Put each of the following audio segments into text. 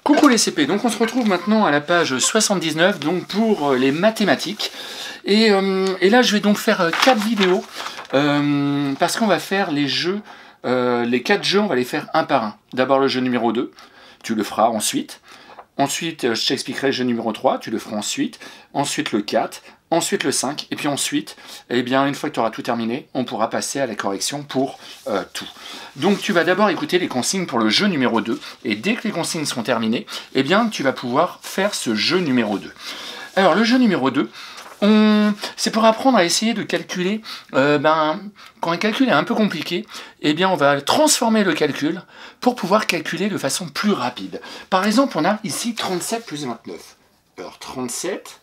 Coucou les CP, donc on se retrouve maintenant à la page 79 donc pour les mathématiques. Et là je vais donc faire 4 vidéos parce qu'on va faire les jeux, les 4 jeux on va les faire un par un. D'abord le jeu numéro 2, tu le feras ensuite. Ensuite je t'expliquerai le jeu numéro 3, tu le feras ensuite. Ensuite le 4, ensuite le 5, et puis ensuite, eh bien, une fois que tu auras tout terminé, on pourra passer à la correction pour tout. Donc tu vas d'abord écouter les consignes pour le jeu numéro 2, et dès que les consignes seront terminées, eh bien, tu vas pouvoir faire ce jeu numéro 2. Alors le jeu numéro 2, c'est pour apprendre à essayer de calculer, quand un calcul est un peu compliqué, eh bien on va transformer le calcul pour pouvoir calculer de façon plus rapide. Par exemple, on a ici 37 plus 29. Alors 37,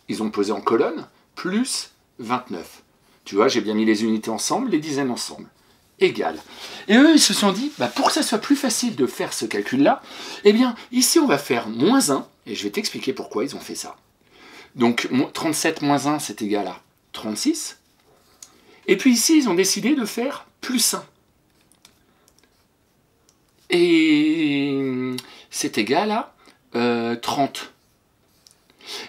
ils ont posé en colonne, plus 29. Tu vois, j'ai bien mis les unités ensemble, les dizaines ensemble. Égal. Et eux, ils se sont dit, pour que ça soit plus facile de faire ce calcul-là, eh bien, ici, on va faire moins 1, et je vais t'expliquer pourquoi ils ont fait ça. Donc, 37 moins 1, c'est égal à 36. Et puis ici, ils ont décidé de faire plus 1. Et c'est égal à 30.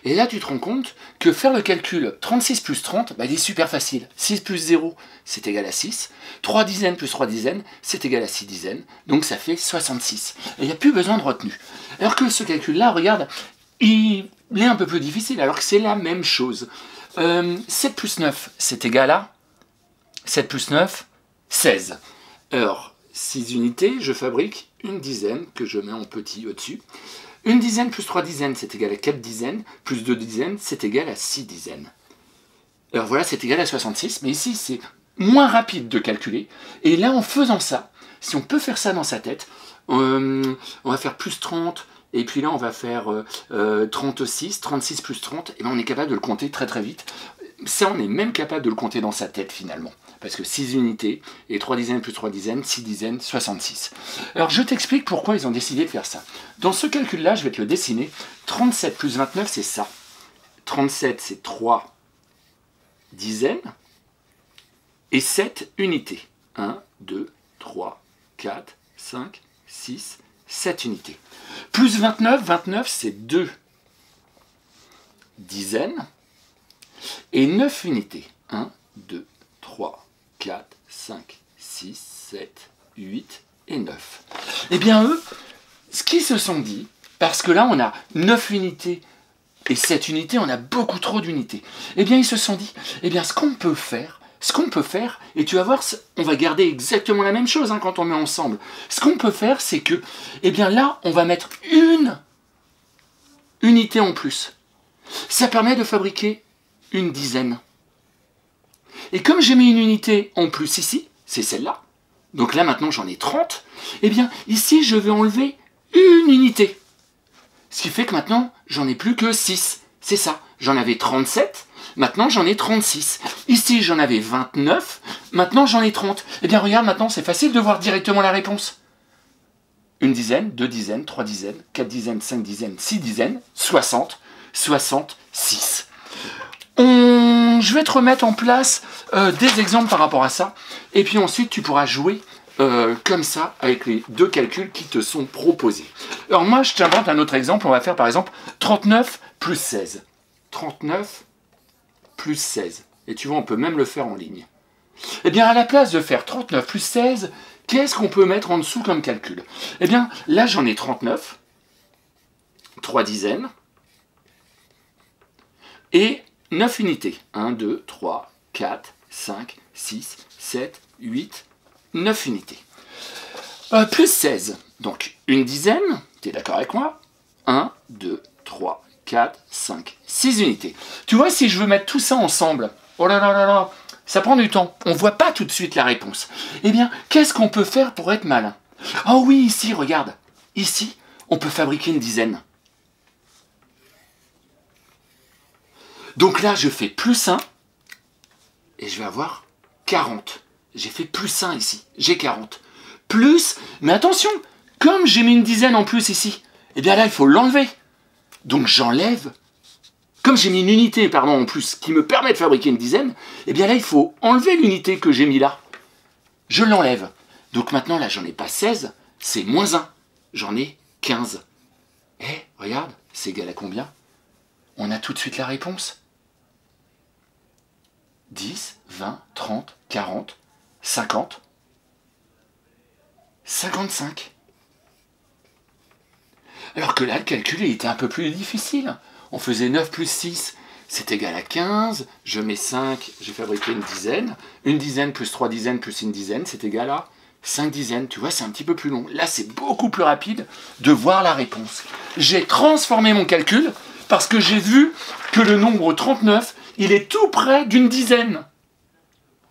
Et là, tu te rends compte que faire le calcul 36 plus 30, il est super facile. 6 plus 0, c'est égal à 6. 3 dizaines plus 3 dizaines, c'est égal à 6 dizaines. Donc ça fait 66. Et il n'y a plus besoin de retenue. Alors que ce calcul-là, regarde, il est un peu plus difficile, alors que c'est la même chose. 7 plus 9, c'est égal à 7 plus 9, 16. Alors, 6 unités, je fabrique une dizaine que je mets en petit au-dessus. Une dizaine plus 3 dizaines, c'est égal à 4 dizaines, plus 2 dizaines, c'est égal à 6 dizaines. Alors voilà, c'est égal à 66, mais ici, c'est moins rapide de calculer. Et là, en faisant ça, si on peut faire ça dans sa tête, on va faire plus 30, et puis là, on va faire 36, 36 plus 30, et bien on est capable de le compter très très vite. Ça, on est même capable de le compter dans sa tête, finalement. Parce que 6 unités, et 3 dizaines plus 3 dizaines, 6 dizaines, 66. Alors, je t'explique pourquoi ils ont décidé de faire ça. Dans ce calcul-là, je vais te le dessiner. 37 plus 29, c'est ça. 37, c'est 3 dizaines, et 7 unités. 1, 2, 3, 4, 5, 6, 7 unités. Plus 29, 29, c'est 2 dizaines, et 9 unités. 1, 2, 3, 4, 5, 6, 7, 8 et 9. Eh bien, eux, ce qu'ils se sont dit, parce que là, on a 9 unités et 7 unités, on a beaucoup trop d'unités. Eh bien, ils se sont dit, eh bien, ce qu'on peut faire, et tu vas voir, on va garder exactement la même chose quand on met ensemble. Ce qu'on peut faire, c'est que, eh bien, là, on va mettre une unité en plus. Ça permet de fabriquer une dizaine. Et comme j'ai mis une unité en plus ici, c'est celle-là, donc là maintenant j'en ai 30, eh bien ici je vais enlever une unité. Ce qui fait que maintenant j'en ai plus que 6. C'est ça, j'en avais 37, maintenant j'en ai 36. Ici j'en avais 29, maintenant j'en ai 30. Eh bien regarde maintenant, c'est facile de voir directement la réponse. Une dizaine, 2 dizaines, 3 dizaines, 4 dizaines, 5 dizaines, 6 dizaines, 60, 66. Je vais te remettre en place des exemples par rapport à ça, et puis ensuite tu pourras jouer comme ça avec les deux calculs qui te sont proposés. Alors moi je t'invente un autre exemple, on va faire par exemple 39 plus 16. 39 plus 16. Et tu vois, on peut même le faire en ligne. Eh bien à la place de faire 39 plus 16, qu'est-ce qu'on peut mettre en dessous comme calcul? Eh bien là j'en ai 39, 3 dizaines, et 9 unités. 1, 2, 3, 4, 5, 6, 7, 8, 9 unités. Plus 16. Donc, une dizaine, tu es d'accord avec moi? 1, 2, 3, 4, 5, 6 unités. Tu vois, si je veux mettre tout ça ensemble, oh là là là là, ça prend du temps. On ne voit pas tout de suite la réponse. Eh bien, qu'est-ce qu'on peut faire pour être malin? Oh oui, ici, regarde. Ici, on peut fabriquer une dizaine. Donc là, je fais plus 1, et je vais avoir 40. J'ai fait plus 1 ici, j'ai 40. Plus, mais attention, comme j'ai mis une dizaine en plus ici, eh bien là, il faut l'enlever. Donc j'enlève, comme j'ai mis une unité, en plus, qui me permet de fabriquer une dizaine, eh bien là, il faut enlever l'unité que j'ai mis là. Je l'enlève. Donc maintenant, là, j'en ai pas 16, c'est moins 1. J'en ai 15. Eh, regarde, c'est égal à combien? On a tout de suite la réponse. 10, 20, 30, 40, 50, 55. Alors que là, le calcul il était un peu plus difficile. On faisait 9 plus 6, c'est égal à 15. Je mets 5, j'ai fabriqué une dizaine. Une dizaine plus 3 dizaines plus une dizaine, c'est égal à 5 dizaines. Tu vois, c'est un petit peu plus long. Là, c'est beaucoup plus rapide de voir la réponse. J'ai transformé mon calcul parce que j'ai vu que le nombre 39, il est tout près d'une dizaine.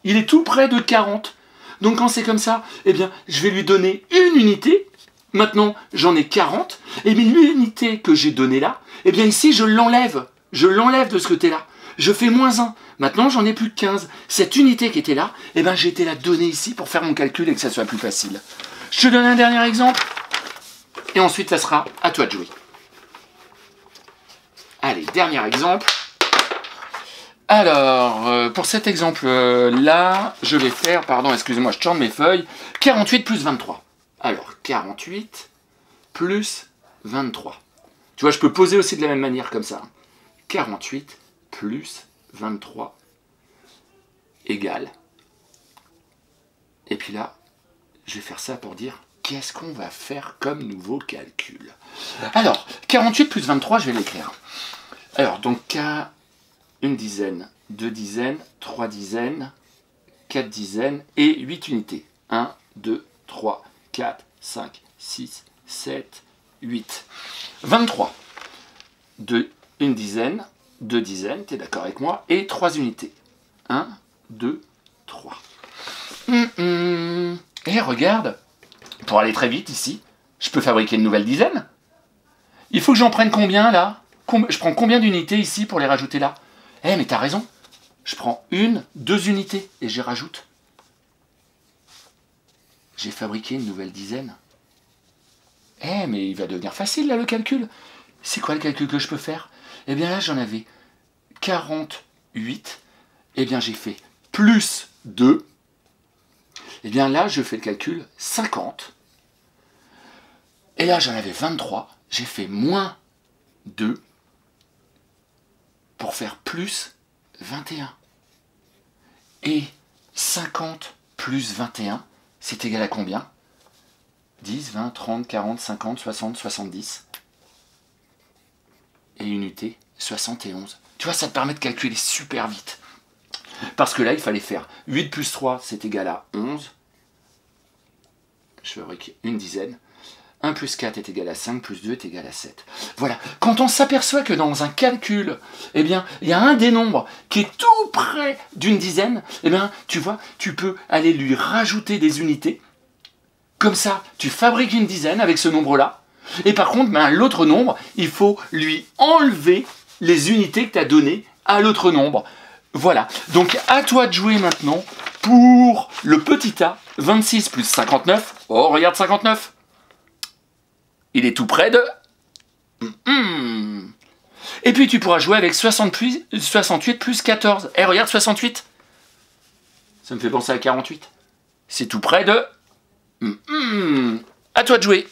Il est tout près de 40. Donc quand c'est comme ça, eh bien, je vais lui donner une unité. Maintenant, j'en ai 40. Et bien, l'unité que j'ai donnée là, eh bien ici, je l'enlève. Je l'enlève de ce côté-là. Je fais moins 1. Maintenant, j'en ai plus que 15. Cette unité qui était là, eh bien, j'ai été la donner ici pour faire mon calcul et que ça soit plus facile. Je te donne un dernier exemple. Et ensuite, ça sera à toi de jouer. Allez, dernier exemple. Alors, pour cet exemple-là, je vais faire, pardon, excusez-moi, je tourne mes feuilles, 48 plus 23. Alors, 48 plus 23. Tu vois, je peux poser aussi de la même manière comme ça. 48 plus 23 égale. Et puis là, je vais faire ça pour dire qu'est-ce qu'on va faire comme nouveau calcul. Alors, 48 plus 23, je vais l'écrire. Alors, donc, une dizaine, 2 dizaines, 3 dizaines, 4 dizaines et 8 unités. 1, 2, 3, 4, 5, 6, 7, 8. 23. Une dizaine, 2 dizaines, tu es d'accord avec moi, et 3 unités. 1, 2, 3. Et regarde, pour aller très vite ici, je peux fabriquer une nouvelle dizaine. Il faut que j'en prenne combien là? Je prends combien d'unités ici pour les rajouter là? Eh mais t'as raison, je prends 1, 2 unités et j'y rajoute. J'ai fabriqué une nouvelle dizaine. Eh mais il va devenir facile là le calcul. C'est quoi le calcul que je peux faire? Eh bien là j'en avais 48. Eh bien j'ai fait plus 2. Eh bien là je fais le calcul 50. Et là j'en avais 23. J'ai fait moins 2 pour faire plus 21. Et 50 plus 21, c'est égal à combien? 10, 20, 30, 40, 50, 60, 70. Et unité, 71. Tu vois, ça te permet de calculer super vite. Parce que là, il fallait faire 8 plus 3, c'est égal à 11. Je fabrique une dizaine. 1 plus 4 est égal à 5, plus 2 est égal à 7. Voilà. Quand on s'aperçoit que dans un calcul, eh bien, il y a un des nombres qui est tout près d'une dizaine, eh bien, tu vois, tu peux aller lui rajouter des unités. Comme ça, tu fabriques une dizaine avec ce nombre-là. Et par contre, ben, l'autre nombre, il faut lui enlever les unités que tu as données à l'autre nombre. Voilà. Donc, à toi de jouer maintenant pour le petit a. 26 plus 59. Oh, regarde 59. Il est tout près de... Et puis tu pourras jouer avec 68 plus 14. Eh, regarde 68. Ça me fait penser à 48. C'est tout près de... À toi de jouer.